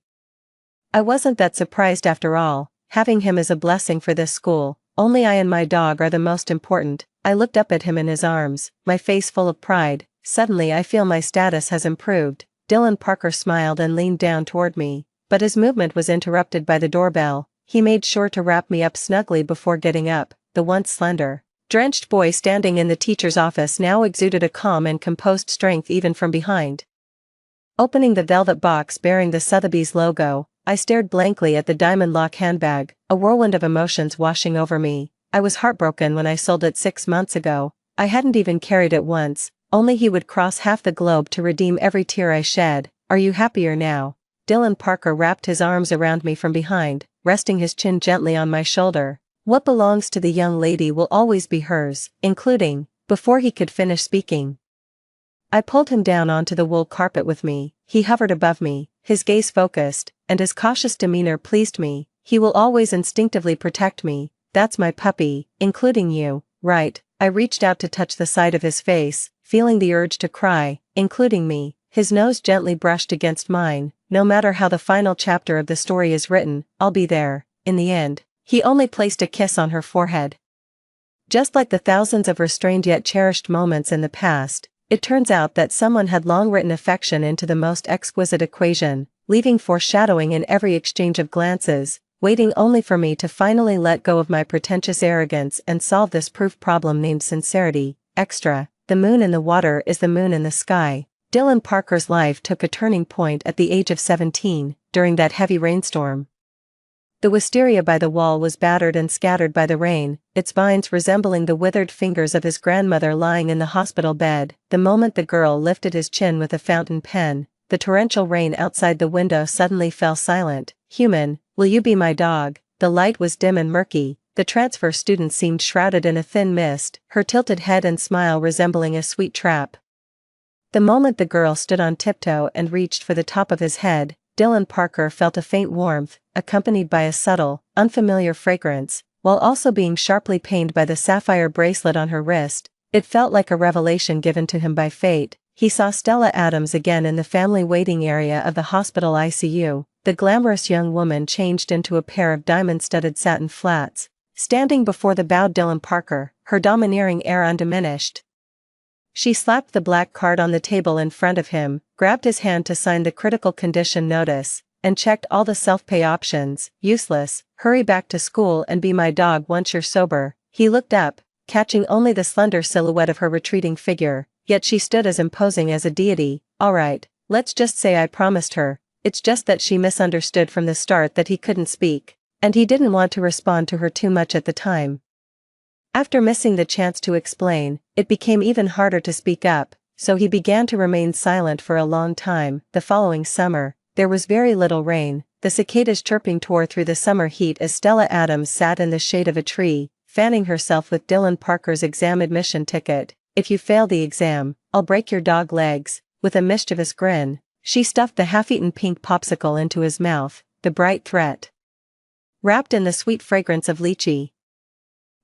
I wasn't that surprised after all. Having him is a blessing for this school. Only I and my dog are the most important. I looked up at him in his arms, my face full of pride. Suddenly I feel my status has improved. Dylan Parker smiled and leaned down toward me, but his movement was interrupted by the doorbell. He made sure to wrap me up snugly before getting up. The once slender, drenched boy standing in the teacher's office now exuded a calm and composed strength even from behind. Opening the velvet box bearing the Sotheby's logo, I stared blankly at the diamond lock handbag, a whirlwind of emotions washing over me. I was heartbroken when I sold it 6 months ago. I hadn't even carried it once, only he would cross half the globe to redeem every tear I shed. Are you happier now? Dylan Parker wrapped his arms around me from behind, resting his chin gently on my shoulder. What belongs to the young lady will always be hers, including, before he could finish speaking, I pulled him down onto the wool carpet with me. He hovered above me, his gaze focused, and his cautious demeanor pleased me. He will always instinctively protect me. That's my puppy, including you, right? I reached out to touch the side of his face, feeling the urge to cry, including me. His nose gently brushed against mine. No matter how the final chapter of the story is written, I'll be there. In the end, he only placed a kiss on her forehead. Just like the thousands of restrained yet cherished moments in the past, it turns out that someone had long written affection into the most exquisite equation, leaving foreshadowing in every exchange of glances. waiting only for me to finally let go of my pretentious arrogance and solve this proof problem named sincerity. Extra, the moon in the water is the moon in the sky. Dylan Parker's life took a turning point at the age of 17, during that heavy rainstorm. The wisteria by the wall was battered and scattered by the rain, its vines resembling the withered fingers of his grandmother lying in the hospital bed. The moment the girl lifted his chin with a fountain pen, the torrential rain outside the window suddenly fell silent. Human, will you be my dog? The light was dim and murky. The transfer student seemed shrouded in a thin mist, her tilted head and smile resembling a sweet trap. The moment the girl stood on tiptoe and reached for the top of his head, Dylan Parker felt a faint warmth, accompanied by a subtle, unfamiliar fragrance, while also being sharply pained by the sapphire bracelet on her wrist. It felt like a revelation given to him by fate. He saw Stella Adams again in the family waiting area of the hospital ICU, the glamorous young woman changed into a pair of diamond-studded satin flats, standing before the bowed Dylan Parker, her domineering air undiminished. She slapped the black card on the table in front of him, grabbed his hand to sign the critical condition notice, and checked all the self-pay options. Useless, hurry back to school and be my dog once you're sober. He looked up, catching only the slender silhouette of her retreating figure, yet she stood as imposing as a deity. Alright, let's just say I promised her, it's just that she misunderstood from the start that he couldn't speak, and he didn't want to respond to her too much at the time. After missing the chance to explain, it became even harder to speak up, so he began to remain silent for a long time. The following summer, there was very little rain. The cicadas chirping tore through the summer heat as Stella Adams sat in the shade of a tree, fanning herself with Dylan Parker's exam admission ticket. If you fail the exam, I'll break your dog legs. With a mischievous grin, she stuffed the half-eaten pink popsicle into his mouth, the bright threat, wrapped in the sweet fragrance of lychee,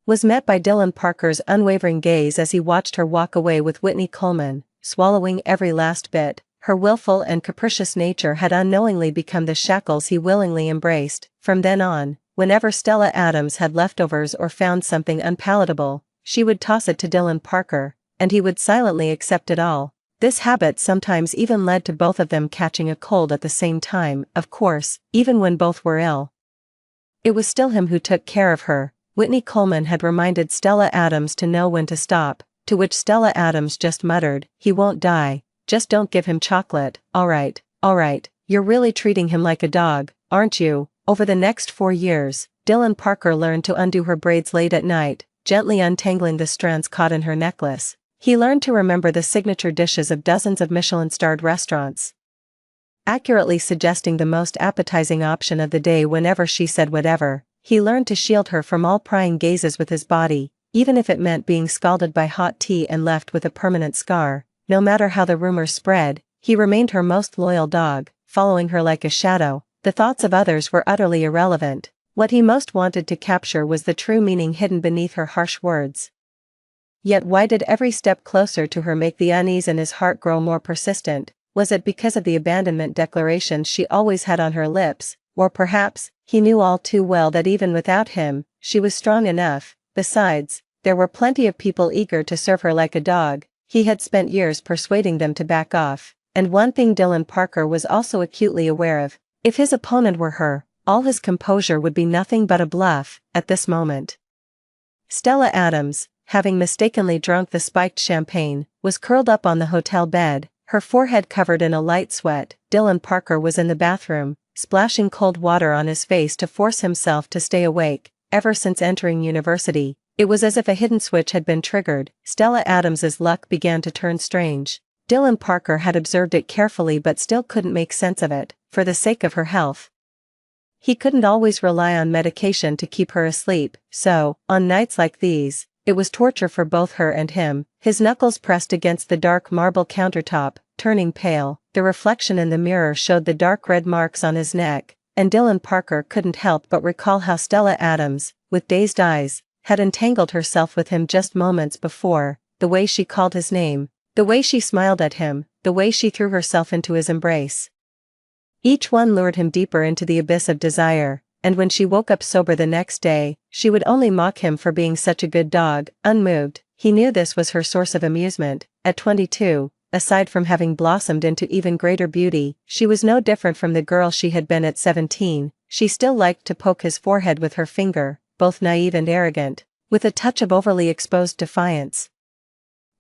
was met by Dylan Parker's unwavering gaze as he watched her walk away with Whitney Coleman, swallowing every last bit. Her willful and capricious nature had unknowingly become the shackles he willingly embraced. From then on, whenever Stella Adams had leftovers or found something unpalatable, she would toss it to Dylan Parker, and he would silently accept it all. This habit sometimes even led to both of them catching a cold at the same time, of course, even when both were ill. It was still him who took care of her. Whitney Coleman had reminded Stella Adams to know when to stop, to which Stella Adams just muttered, "He won't die, just don't give him chocolate." Alright, you're really treating him like a dog, aren't you? Over the next 4 years, Dylan Parker learned to undo her braids late at night, gently untangling the strands caught in her necklace. He learned to remember the signature dishes of dozens of Michelin-starred restaurants, accurately suggesting the most appetizing option of the day whenever she said whatever. He learned to shield her from all prying gazes with his body, even if it meant being scalded by hot tea and left with a permanent scar. No matter how the rumors spread, he remained her most loyal dog, following her like a shadow. The thoughts of others were utterly irrelevant. What he most wanted to capture was the true meaning hidden beneath her harsh words. Yet why did every step closer to her make the unease in his heart grow more persistent? Was it because of the abandonment declarations she always had on her lips? Or perhaps, he knew all too well that even without him, she was strong enough. Besides, there were plenty of people eager to serve her like a dog. He had spent years persuading them to back off. And one thing Dylan Parker was also acutely aware of: if his opponent were her, all his composure would be nothing but a bluff. At this moment, Stella Adams, having mistakenly drunk the spiked champagne, was curled up on the hotel bed, her forehead covered in a light sweat. Dylan Parker was in the bathroom, splashing cold water on his face to force himself to stay awake. Ever since entering university, it was as if a hidden switch had been triggered. Stella Adams's luck began to turn strange. Dylan Parker had observed it carefully but still couldn't make sense of it. For the sake of her health, he couldn't always rely on medication to keep her asleep, so, on nights like these, it was torture for both her and him. His knuckles pressed against the dark marble countertop, turning pale. The reflection in the mirror showed the dark red marks on his neck, and Dylan Parker couldn't help but recall how Stella Adams, with dazed eyes, had entangled herself with him just moments before. The way she called his name, the way she smiled at him, the way she threw herself into his embrace. Each one lured him deeper into the abyss of desire, and when she woke up sober the next day, she would only mock him for being such a good dog. Unmoved, he knew this was her source of amusement. At 22, aside from having blossomed into even greater beauty, she was no different from the girl she had been at 17. she still liked to poke his forehead with her finger, both naive and arrogant, with a touch of overly exposed defiance.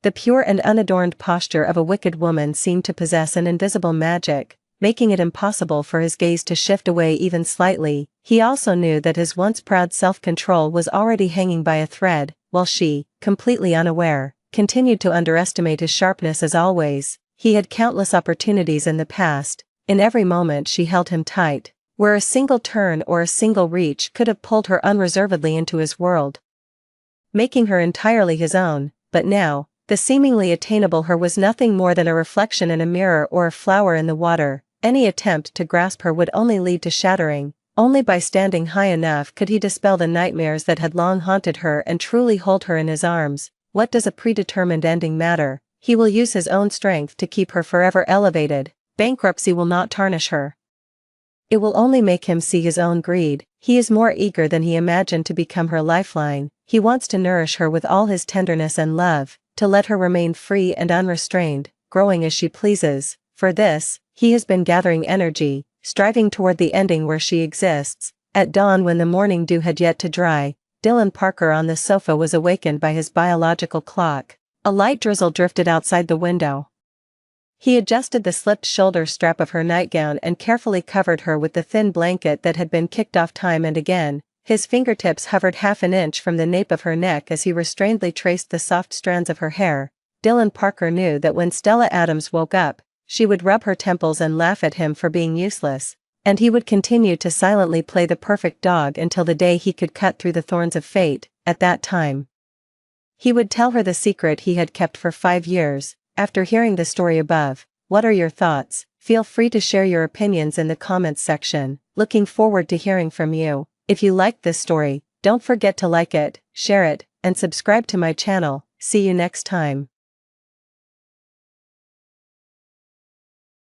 The pure and unadorned posture of a wicked woman seemed to possess an invisible magic, making it impossible for his gaze to shift away even slightly. He also knew that his once proud self-control was already hanging by a thread, while she, completely unaware, continued to underestimate his sharpness as always. He had countless opportunities in the past, in every moment she held him tight, where a single turn or a single reach could have pulled her unreservedly into his world, making her entirely his own. But now, the seemingly attainable her was nothing more than a reflection in a mirror or a flower in the water. Any attempt to grasp her would only lead to shattering. Only by standing high enough could he dispel the nightmares that had long haunted her and truly hold her in his arms. What does a predetermined ending matter? He will use his own strength to keep her forever elevated. Bankruptcy will not tarnish her. It will only make him see his own greed. He is more eager than he imagined to become her lifeline. He wants to nourish her with all his tenderness and love, to let her remain free and unrestrained, growing as she pleases. For this, he has been gathering energy, striving toward the ending where she exists. At dawn, when the morning dew had yet to dry, Dylan Parker on the sofa was awakened by his biological clock. A light drizzle drifted outside the window. He adjusted the slipped shoulder strap of her nightgown and carefully covered her with the thin blanket that had been kicked off time and again. His fingertips hovered half an inch from the nape of her neck as he restrainedly traced the soft strands of her hair. Dylan Parker knew that when Stella Adams woke up, she would rub her temples and laugh at him for being useless, and he would continue to silently play the perfect dog until the day he could cut through the thorns of fate. At that time, he would tell her the secret he had kept for 5 years. After hearing the story above, what are your thoughts? Feel free to share your opinions in the comments section. Looking forward to hearing from you. If you liked this story, don't forget to like it, share it, and subscribe to my channel. See you next time.